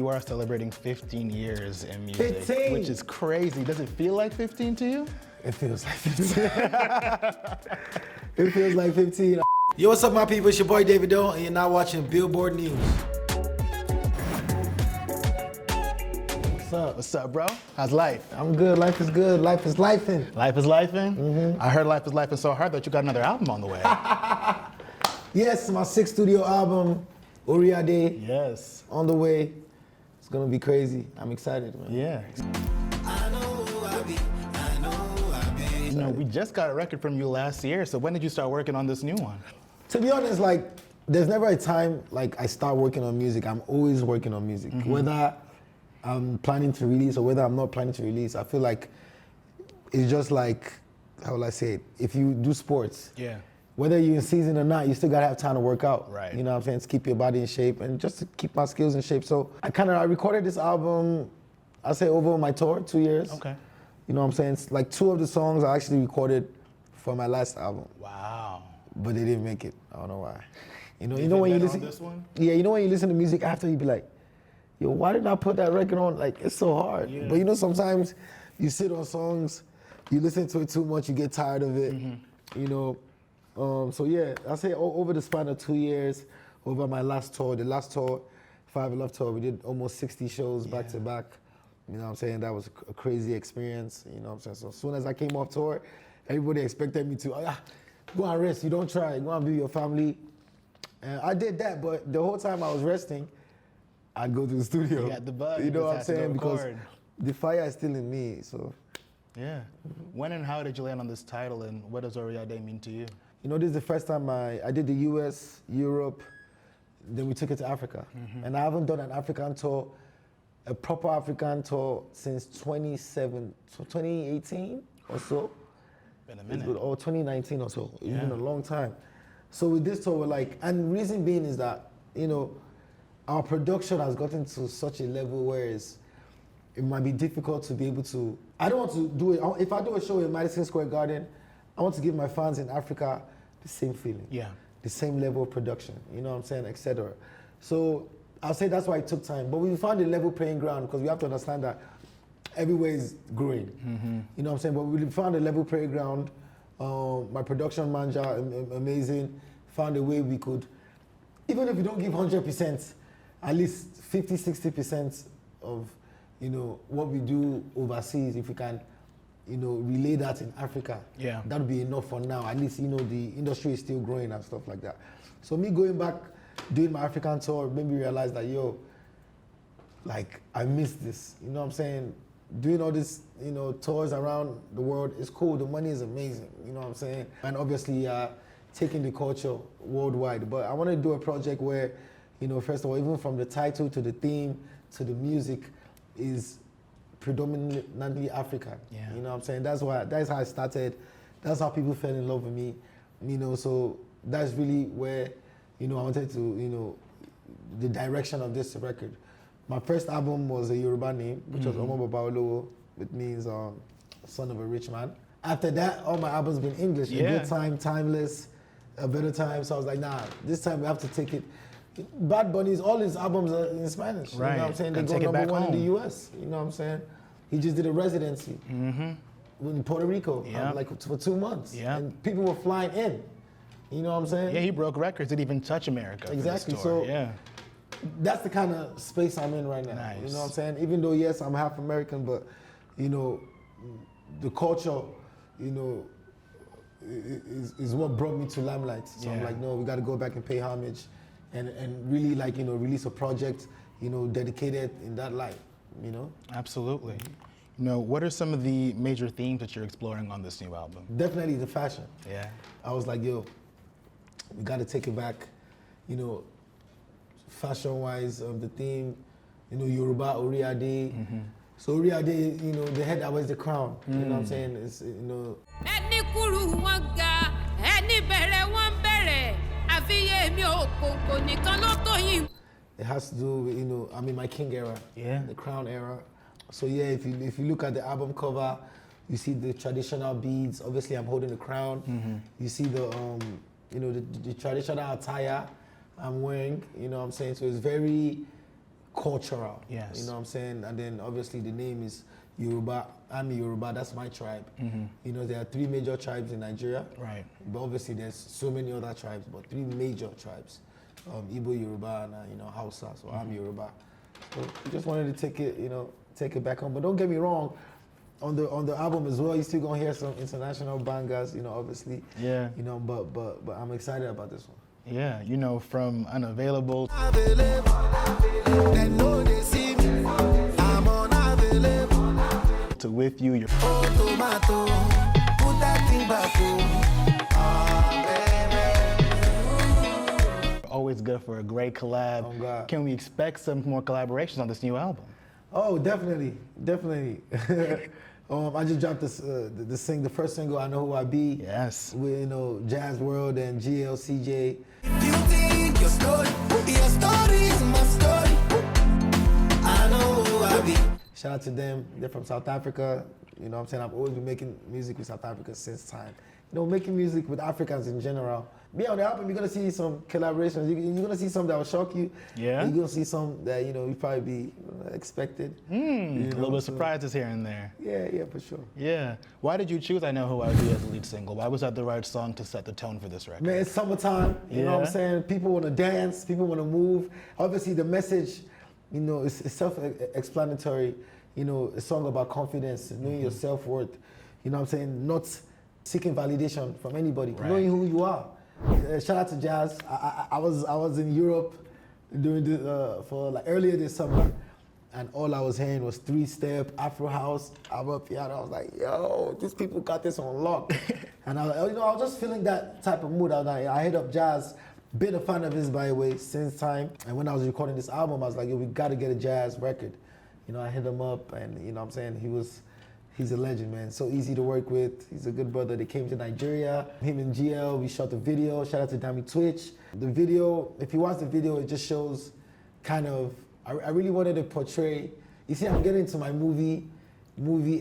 you are celebrating 15 years in music, 15! which is crazy. Does it feel like 15 to you? It feels like 15. It feels like 15. Yo, what's up, my people? It's your boy Davido, and you're now watching Billboard News. What's up? What's up, bro? How's life? I'm good. Life is good. Life is lifing. Life is lifing? Mm-hmm. I heard life is lifing so hard that you got another album on the way. Yes, my 6th studio album, ORIADÉ. Yes. On the way. It's gonna be crazy. I'm excited, man. Yeah. You know, we just got a record from you last year, so when did you start working on this new one? To be honest, like, there's never a time like I start working on music. I'm always working on music. Mm-hmm. Whether I'm planning to release or whether I'm not planning to release, I feel like it's just like, how will I say it? If you do sports, yeah, whether you're in season or not, you still gotta have time to work out. Right. You know what I'm saying? To keep your body in shape and just to keep my skills in shape. So I recorded this album, I say over my tour, 2 years. Okay. You know what I'm saying? It's like 2 of the songs I actually recorded for my last album. Wow. But they didn't make it. I don't know why. You know when you listen. This one? Yeah, you know when you listen to music after, you be like, yo, why did I put that record on? Like, it's so hard. Yeah. But you know, sometimes you sit on songs, you listen to it too much, you get tired of it. Mm-hmm. You know, so yeah, I say over the span of 2 years, over my last tour, the last tour, Five Love Tour, we did almost 60 shows back to back. You know what I'm saying? That was a crazy experience. You know what I'm saying? So as soon as I came off tour, everybody expected me to, go and rest, you don't try, go and be with your family. And I did that, but the whole time I was resting, I'd go to the studio. You got the bug. You know what I'm just had to saying? go Because record. the fire is still in me, so. Yeah. When and how did you land on this title, and what does ORIADÉ mean to you? You know, this is the first time I did the US, Europe, then we took it to Africa. Mm-hmm. And I haven't done an African tour, a proper African tour since 2018 or so. Been a minute. Or 2019 or so. It's Yeah. been a long time. So with this tour, we're like, and the reason being is that, you know, our production has gotten to such a level where it might be difficult to be able to, I don't want to do it, if I do a show in Madison Square Garden, I want to give my fans in Africa the same feeling. Yeah. The same level of production, you know what I'm saying, etc. So I'll say that's why it took time. But we found a level playing ground because we have to understand that everywhere is growing. Mm-hmm. You know what I'm saying? But we found a level playing ground. My production manager, amazing, found a way we could, even if we don't give 100%, at least 50, 60% of, you know, what we do overseas, if we can, you know, relay that in Africa, yeah, that would be enough for now. At least, you know, the industry is still growing and stuff like that. So me going back, doing my African tour, made me realize that, yo, like, I missed this. You know what I'm saying? Doing all this, you know, tours around the world is cool. The money is amazing. You know what I'm saying? And obviously, taking the culture worldwide. But I want to do a project where, you know, first of all, even from the title to the theme to the music is predominantly African. Yeah. You know what I'm saying? That's how I started. That's how people fell in love with me. You know, so that's really where, you know, I wanted to, you know, the direction of this record. My first album was a Yoruba name, which was Omo Babaolowo, which means son of a rich man. After that, all my albums been English. Yeah. A Good Time, Timeless, A Better Time. So I was like, nah, this time we have to take it. Bad Bunny's, all his albums are in Spanish. Right. You know what I'm saying? They And go take it number back one in home. the US. You know what I'm saying? He just did a residency in Puerto Rico, Yeah. like for 2 months. Yeah. And people were flying in. You know what I'm saying? Yeah, he broke records. Didn't even touch America. Exactly. For this tour. So yeah. That's the kind of space I'm in right now. Nice. You know what I'm saying? Even though, yes, I'm half American, but, you know, the culture, you know, is what brought me to Limelight. So I'm Yeah. like, no, we got to go back and pay homage and really, like, you know, release a project, you know, dedicated in that light, you know? Absolutely. You know, what are some of the major themes that you're exploring on this new album? Definitely the fashion. Yeah. I was like, yo, we got to take it back, you know, fashion-wise of the theme, you know, Yoruba, ORIADÉ. Mm-hmm. So ORIADÉ, you know, the head that wears the crown, you know what I'm saying? It's, you know. It has to do with, you know, I'm in my king era, Yeah. the crown era. So yeah, if you look at the album cover, you see the traditional beads. Obviously, I'm holding the crown. Mm-hmm. You see the, you know, the traditional attire I'm wearing. You know what I'm saying? So it's very cultural. Yes. You know what I'm saying? And then obviously the name is Yoruba. I'm a Yoruba, that's my tribe. You know, there are 3 major tribes in Nigeria. Right. But obviously there's so many other tribes, but 3 major tribes. Igbo, Yoruba, and you know, Hausa. So I'm Yoruba. So we just wanted to take it, you know, take it back home. But don't get me wrong, on the album as well, you still gonna hear some international bangers, you know, obviously. Yeah. You know, but I'm excited about this one. Yeah, you know, from Unavailable to With You, you're always good for a great collab. Oh, God. Can we expect some more collaborations on this new album? Oh, definitely. I just dropped the first single, I Know Who I Be. Yes. With, you know, Jazz World and GLCJ. You think your story is my story. I know who I be. Shout out to them. They're from South Africa. You know what I'm saying? I've always been making music with South Africa since time. You know, making music with Africans in general. Me on the album, you're gonna see some collaborations. You're gonna see some that will shock you. Yeah. You're gonna see some that, you know, you probably be expected. A little bit of surprises here and there. Yeah, for sure. Yeah. Why did you choose I Know Who I Be as the lead single? Why was that the right song to set the tone for this record? Man, it's summertime. You know what Yeah. I'm saying? People want to dance. People want to move. Obviously, the message, you know, is self-explanatory. You know, a song about confidence, knowing your self-worth. You know what I'm saying? Not seeking validation from anybody. Right. Knowing who you are. Shout out to Jazz. I was in Europe during for like earlier this summer, and all I was hearing was 3-step Afro house. I'm up here, and I was like, yo, these people got this on lock. And I was just feeling that type of mood. I hit up Jazz. Been a fan of his, by the way, since time. And when I was recording this album, I was like, yo, we got to get a Jazz record. You know, I hit him up, and you know what I'm saying, he's a legend, man. So easy to work with. He's a good brother. They came to Nigeria. Him and GL, we shot the video. Shout out to Dami Twitch. The video, if you watch the video, it just shows kind of, I really wanted to portray, you see, I'm getting into my movie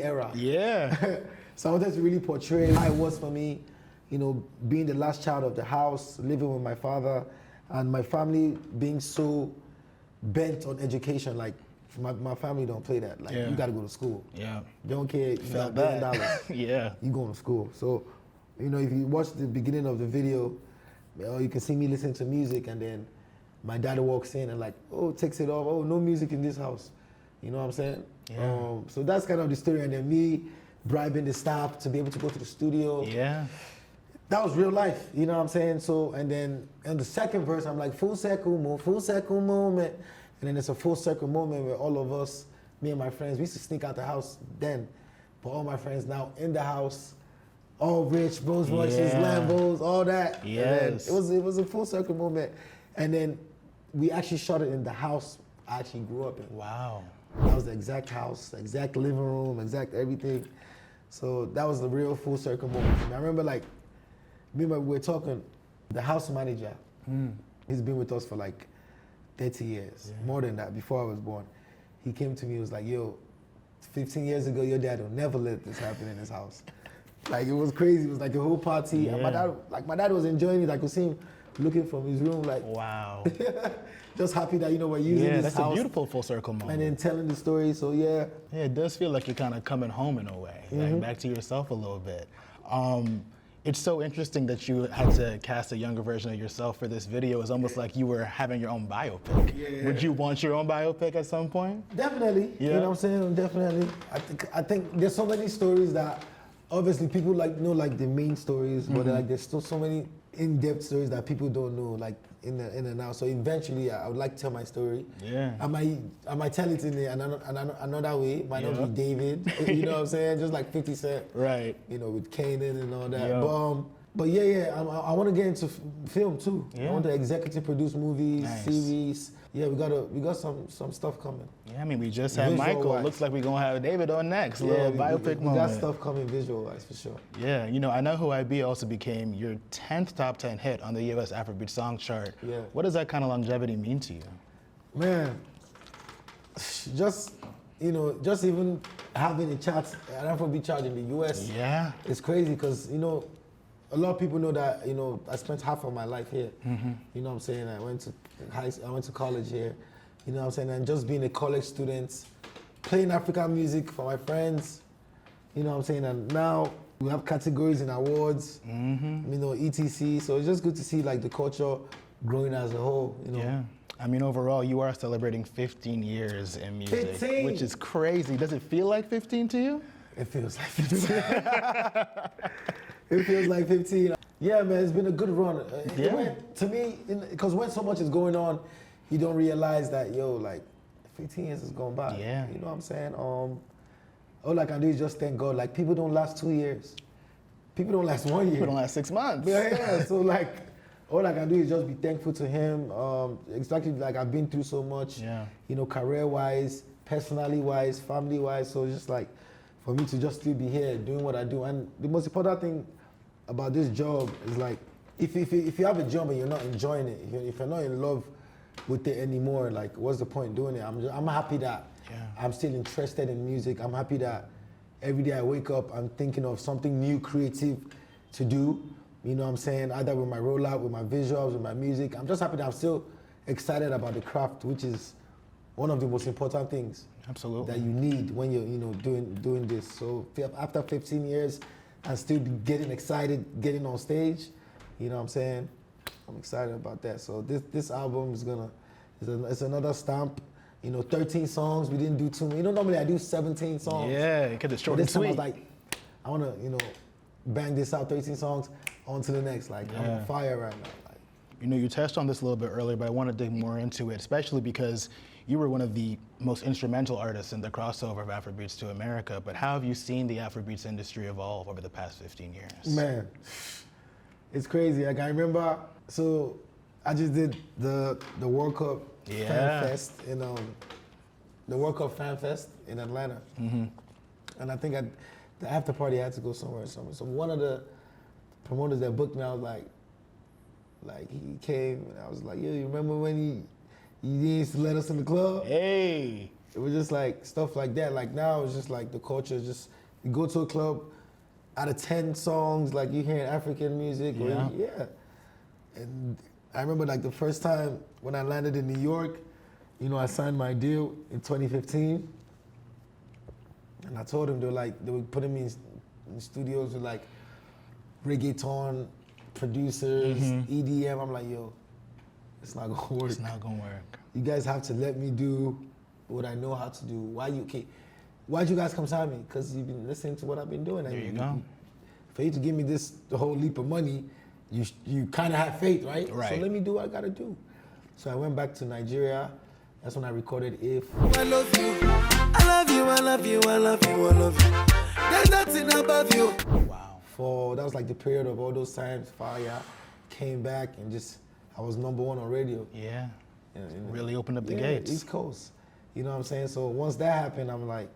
era. Yeah. So I wanted to really portray how it was for me, you know, being the last child of the house, living with my father, and my family being so bent on education. Like, my family don't play that. Like, Yeah. you gotta go to school. Yeah. Don't care, you got $1 Felt billion. that. Yeah. You going to school. So, you know, if you watch the beginning of the video, you can see me listening to music, and then my dad walks in and like, oh, takes it off. Oh, no music in this house. You know what I'm saying? Yeah. So that's kind of the story. And then me bribing the staff to be able to go to the studio. Yeah. That was real life, you know what I'm saying? So, and then in the second verse, I'm like, full circle moment. And then it's a full circle moment where all of us, me and my friends, we used to sneak out the house then. But all my friends now in the house, all rich, Rolls Royces, Yeah. Lambos, all that. And then Yes. it was a full circle moment. And then we actually shot it in the house I actually grew up in. Wow. That was the exact house, the exact living room, exact everything. So that was the real full circle moment for me. I remember like, we were talking, the house manager, he's been with us for like 30 years, more than that, before I was born. He came to me, he was like, yo, 15 years ago, your dad will never let this happen in his house. Like, it was crazy. It was like a whole party. And my dad was enjoying it. I could see him looking from his room, like, Wow. just happy that, you know, we're using Yeah, this that's house. a beautiful full circle moment. And then telling the story, so yeah. Yeah, it does feel like you're kind of coming home in a way, like back to yourself a little bit. It's so interesting that you had to cast a younger version of yourself for this video. It's almost like you were having your own biopic. Yeah. Would you want your own biopic at some point? Definitely. Yeah. You know what I'm saying? Definitely. I think there's so many stories that obviously people like know like the main stories, but like there's still so many in-depth stories that people don't know, like in and out. So eventually I would like to tell my story. Yeah. I might tell it in another way. It might Yeah. not be David. You know what I'm saying? Just like 50 Cent. Right. You know, with Kanan and all that. Yeah. But yeah, I want to get into film too. Yeah. I want to executive produce movies, Nice. series. Yeah, we got some stuff coming. Yeah, I mean, we just had Visual Michael. wise. Looks like we're going to have Davido next. Yeah, Little we biopic moment. got stuff coming visual-wise for sure. Yeah, you know, I Know Who I Be also became your 10th top 10 hit on the US Afrobeats song chart. Yeah. What does that kind of longevity mean to you? Man, just even having a chart, an Afrobeat chart in the US, Yeah. it's crazy because, you know, a lot of people know that, you know, I spent half of my life here. You know what I'm saying? I went to college here. You know what I'm saying? And just being a college student, playing African music for my friends, you know what I'm saying? And now we have categories and awards, you know, etc. So it's just good to see like the culture growing as a whole, you know. Yeah. I mean, overall, you are celebrating 15 years in music, 15? which is crazy. Does it feel like 15 to you? It feels like 15. It feels like 15. Yeah, man, it's been a good run. To me, because when so much is going on, you don't realize that, like 15 years is going by. Yeah. You know what I'm saying? All I can do is just thank God. Like, people don't last 2 years. People don't last 1 year. People don't last 6 months. Yeah, so like, all I can do is just be thankful to him. Exactly, like I've been through so much, you know, career-wise, personally-wise, family-wise. So it's just like, for me to just still be here doing what I do. And the most important thing about this job is like, if you have a job and you're not enjoying it, if you're not in love with it anymore, like, what's the point doing it? I'm happy that I'm still interested in music. I'm happy that every day I wake up, I'm thinking of something new, creative to do. You know what I'm saying? Either with my rollout, with my visuals, with my music. I'm just happy that I'm still excited about the craft, which is one of the most important things. Absolutely. That you need when you're, doing this. So after 15 years, and still be getting excited, getting on stage, you know what I'm saying? I'm excited about that. So this album is it's another stamp. 13 songs. We didn't do too many. Normally I do 17 songs. Yeah, because it's short and this time I sweet. was like, I want to, bang this out, 13 songs, on to the next. Like, I'm on fire right now. Like, You touched on this a little bit earlier, but I want to dig more into it, especially because you were one of the most instrumental artists in the crossover of Afrobeats to America. But how have you seen the Afrobeats industry evolve over the past 15 years? Man, it's crazy. Like, I remember, so I just did the World Cup Fan Fest in the World Cup Fan Fest in Atlanta, and I think the after party I had to go somewhere. So one of the promoters that booked me, I was like he came and I was like, yo, you remember when you used to let us in the club? Hey. It was just like stuff like that. Like now it's just like the culture is just, you go to a club, out of 10 songs, like you hearing African music. And I remember like the first time when I landed in New York, I signed my deal in 2015. And I told them they were putting me in studios with like reggaeton producers, EDM. I'm like, yo, it's not gonna work. It's not gonna work. You guys have to let me do what I know how to do. Why'd you guys come sign me? Because you've been listening to what I've been doing. There you go. For you to give me the whole leap of money, you kind of have faith, right? Right. So let me do what I gotta do. So I went back to Nigeria. That's when I recorded If. I love you, I love you, I love you, I love you, I love you. There's nothing above you. Wow. That was like the period of all those times. Fire came back and I was #1 on radio. Yeah. Really opened up the gates. East Coast. You know what I'm saying? So once that happened, I'm like,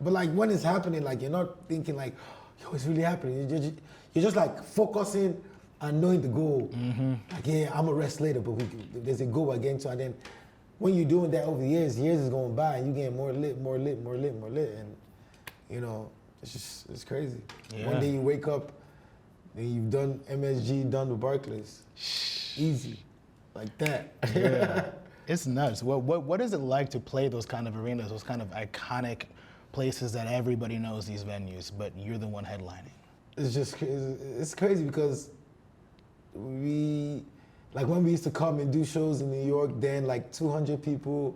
but like when it's happening, like you're not thinking like, yo, it's really happening. You're just like focusing and knowing the goal. Like, yeah, I'm a rest later, but there's a goal again to, and then when you're doing that over the years is going by and you getting more lit, and it's crazy. Yeah. One day you wake up and you've done MSG, done with Barclays. Easy. Like that. Yeah. It's nuts. What is it like to play those kind of arenas, those kind of iconic places that everybody knows these venues, but you're the one headlining? It's crazy because when we used to come and do shows in New York, then like 200 people,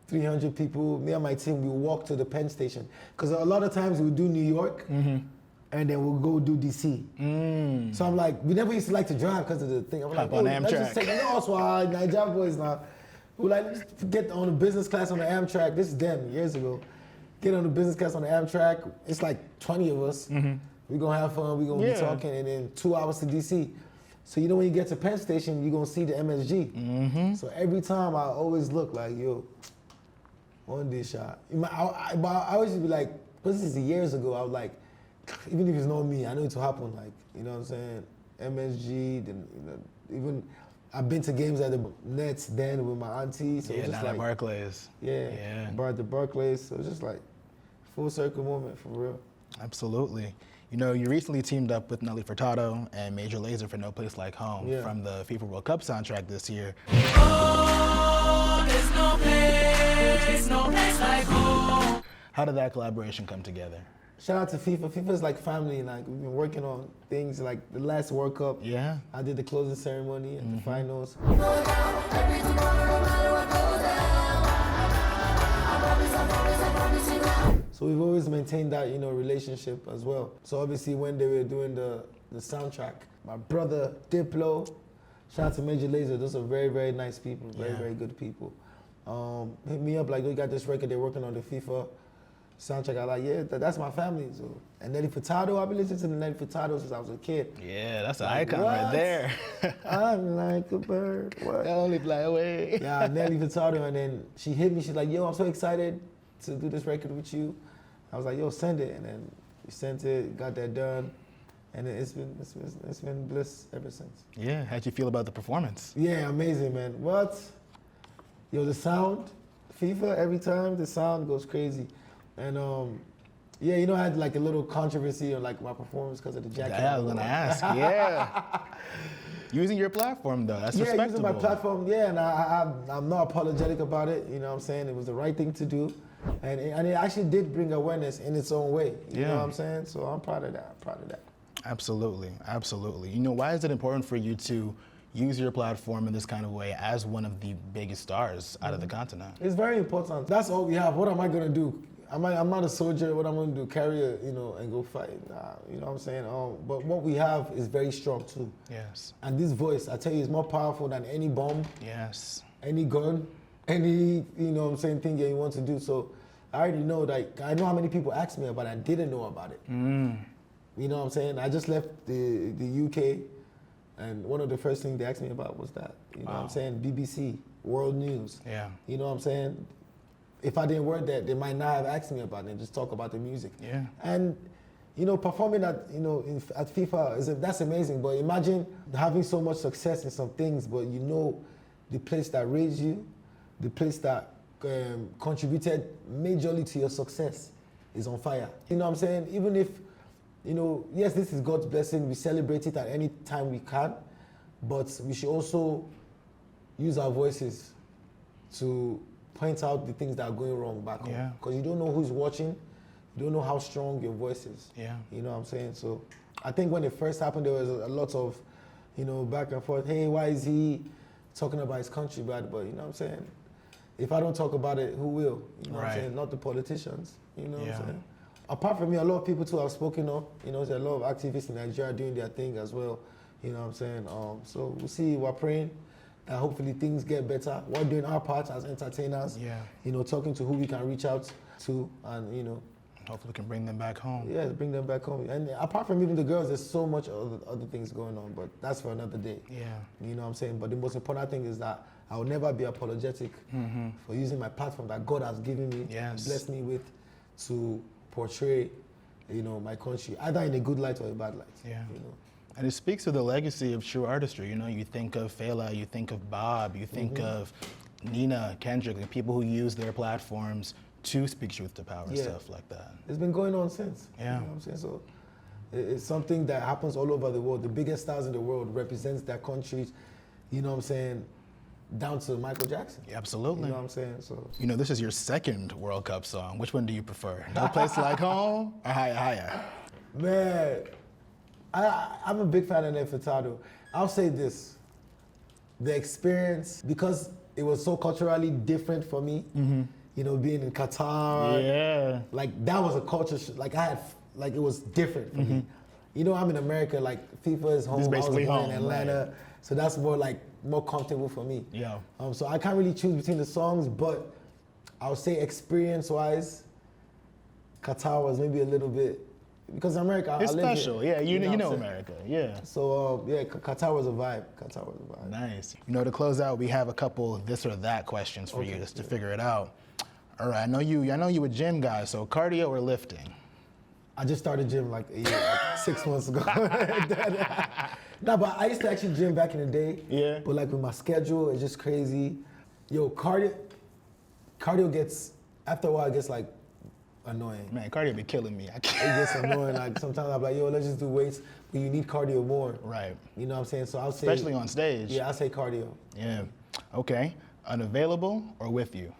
300 people, me and my team, we walk to the Penn Station. Because a lot of times we do New York, and then we'll go do DC. So I'm like, we never used to like to drive because of the thing. I'm like, on let's Amtrak. just take, Nigeria boys now. We're like, let's get on the business class on the Amtrak. This is them, years ago. Get on the business class on the Amtrak. It's like 20 of us. We're gonna have fun, we're gonna be talking, and then 2 hours to DC. So when you get to Penn Station, you're gonna see the MSG. So every time I always look like, yo, one day shot. I always be like, this is years ago, I was like, even if it's not me, I know it will happen, like, you know what I'm saying? MSG, then, even I've been to games at the Nets then with my auntie. So it's just not like, at Barclays. Yeah. Brought the Barclays, so it's just like full circle moment for real. Absolutely. You recently teamed up with Nelly Furtado and Major Lazer for No Place Like Home from the FIFA World Cup soundtrack this year. Oh. there's no place like home. How did that collaboration come together? Shout out to FIFA. FIFA's like family. Like we've been working on things like the last World Cup. Yeah. I did the closing ceremony and the finals. So we've always maintained that, relationship as well. So obviously when they were doing the soundtrack, my brother Diplo, shout out to Major Lazer, those are very, very nice people, very, Yeah. very good people. Hit me up like, we got this record, they're working on the FIFA soundtrack. I like, yeah, that's my family. So, and Nelly Furtado, I've been listening to the Nelly Furtado since I was a kid. Yeah, that's an Like, icon right what? there. I'm like a bird. What? Only fly away. Yeah, Nelly Furtado, and then she hit me. She's like, "Yo, I'm so excited to do this record with you." I was like, "Yo, send it," and then we sent it, got that done, and it's been bliss ever since. Yeah, how'd you feel about the performance? Yeah, amazing, man. What? Yo, the sound, FIFA every time the sound goes crazy, and yeah, I had like a little controversy on like my performance because of the jacket. Yeah, I was gonna ask. Yeah. Using your platform though, that's Yeah, respectable. using my platform, yeah, and I'm not apologetic about it, you know what I'm saying? It was the right thing to do, and it actually did bring awareness in its own way, you know Yeah. what I'm saying? So I'm proud of that, Absolutely, absolutely. Why is it important for you to use your platform in this kind of way as one of the biggest stars out of the continent? It's very important. That's all we have. What am I gonna do? I'm not a soldier. What I'm gonna do? Carry a, and go fight? Nah, you know what I'm saying? But what we have is very strong too. Yes. And this voice, I tell you, is more powerful than any bomb, Yes. any gun, any, thing that you want to do. So I already know, like, I know how many people asked me about it. I didn't know about it. You know what I'm saying? I just left the UK, and one of the first things they asked me about was that. You know what I'm saying? BBC, World News. Yeah. You know what I'm saying? If I didn't work that, they might not have asked me about it and just talk about the music. Yeah. And, performing at, at FIFA, that's amazing. But imagine having so much success in some things, but the place that raised you, the place that contributed majorly to your success is on fire. You know what I'm saying? Even if, yes, this is God's blessing, we celebrate it at any time we can, but we should also use our voices to point out the things that are going wrong back home. Yeah. Because you don't know who's watching, you don't know how strong your voice is. Yeah. You know what I'm saying? So I think when it first happened, there was a lot of, back and forth. Hey, why is he talking about his country bad? But you know what I'm saying? If I don't talk about it, who will? You know what I'm Right. saying? Not the politicians. You know what Yeah. I'm saying? Apart from me, a lot of people too have spoken up. There's a lot of activists in Nigeria doing their thing as well. You know what I'm saying? So we'll see. We're praying that hopefully things get better. We're doing our part as entertainers. Yeah. Talking to who we can reach out to, and Hopefully we can bring them back home. yeah, bring them back home. And apart from even the girls, there's so much other things going on, but that's for another day. Yeah. You know what I'm saying? But the most important thing is that I will never be apologetic for using my platform that God has given me, Yes. blessed me with, to portray, my country, either in a good light or a bad light. Yeah. And it speaks to the legacy of true artistry. You think of Fela, you think of Bob, you think of Nina, Kendrick, the people who use their platforms to speak truth to power, Yeah. stuff like that. It's been going on since. Yeah. You know what I'm saying? So it's something that happens all over the world. The biggest stars in the world represents their countries, you know what I'm saying, down to Michael Jackson. Absolutely. You know what I'm saying? So This is your second World Cup song. Which one do you prefer? No Place Like Home or Higher Higher? man, I'm a big fan of Nelly Furtado. I'll say this. The experience, because it was so culturally different for me, being in Qatar. Yeah. Like that was a culture, it was different for me. I'm in America, like FIFA is home. This is basically I was born home, in Atlanta, right. so that's more comfortable for me. Yeah. So I can't really choose between the songs, but I would say experience-wise, Qatar was maybe a little bit, because America, It's I live special. here, Yeah, you what I'm know saying? America. Yeah. So Qatar was a vibe. Qatar was a vibe. Nice. To close out, we have a couple this or that questions for you just to figure it out. All right, I know you a gym guy, so cardio or lifting? I just started gym like a year, like 6 months ago. No, but I used to actually gym back in the day. Yeah. But like with my schedule, it's just crazy. Yo, cardio gets, after a while, it gets like annoying. Man, cardio be killing me. I It can't. gets annoying. Like sometimes I'm like, yo, let's just do weights, but you need cardio more. Right. You know what I'm saying? So I'll say. Especially on stage. Yeah, I'll say cardio. Yeah. Okay. Unavailable or with you?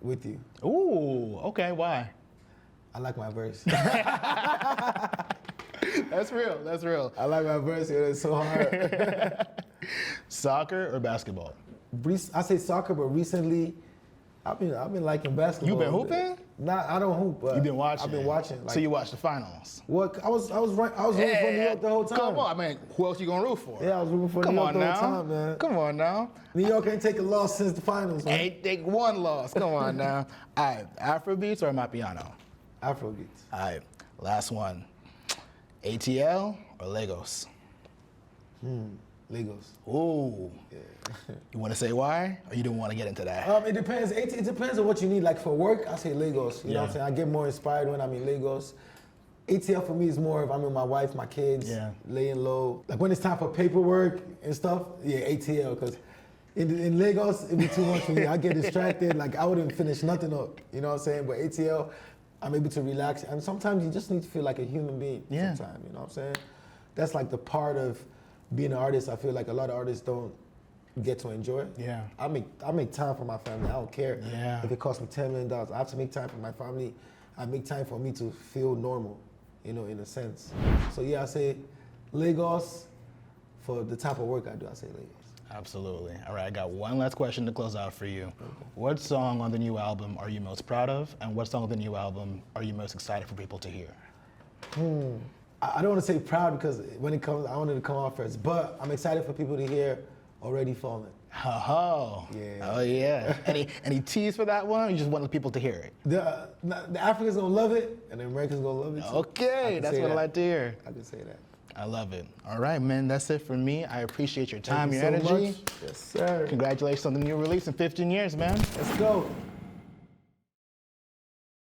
With you. Ooh, okay, why? I like my verse. That's real, that's real. I like my verse. It's so hard. Soccer or basketball? I say soccer, but recently, I've been liking basketball. You been a bit. hooping? Nah, I don't hoop. But You've been watching? I've been watching. So you watched the finals? What? I was rooting for New York the whole time. Come on, I mean, who else you gonna root for? Yeah, I was rooting for Come New York on the now. whole time, man. Come on now. New York ain't take a loss since the finals, man. Ain't take one loss. Come on now. All right, Afrobeats or Amapiano? Afrobeats. All right, last one. ATL or Lagos? Lagos. Ooh. You want to say why, or you don't want to get into that? It depends. It depends on what you need. Like for work, I say Lagos. You know what I'm saying? I get more inspired when I'm in Lagos. ATL for me is more if I'm with my wife, my kids, laying low. Like when it's time for paperwork and stuff, yeah, ATL. Because in Lagos, it'd be too much for me. I get distracted. Like I wouldn't finish nothing up. You know what I'm saying? But ATL, I'm able to relax. And sometimes you just need to feel like a human being. Yeah. Sometimes, you know what I'm saying? That's like the part of being an artist. I feel like a lot of artists don't get to enjoy. Yeah. I make time for my family. I don't care if it costs me $10 million. I have to make time for my family. I make time for me to feel normal, you know, in a sense. So yeah, I say Lagos for the type of work I do. I say Lagos. Absolutely. All right, I got one last question to close out for you. Okay. What song on the new album are you most proud of, and what song on the new album are you most excited for people to hear? I don't want to say proud because when it comes, I want it to come out first. But I'm excited for people to hear Already Fallen. Oh, yeah. Oh, yeah. any tease for that one, or you just want people to hear it? The Africans gonna love it, and the Americans gonna love it too. Okay, that's what I like to hear. I can say that. I love it. All right, man, that's it for me. I appreciate your time, Thank your you so energy. much. Yes, sir. Congratulations on the new release in 15 years, man. Let's go.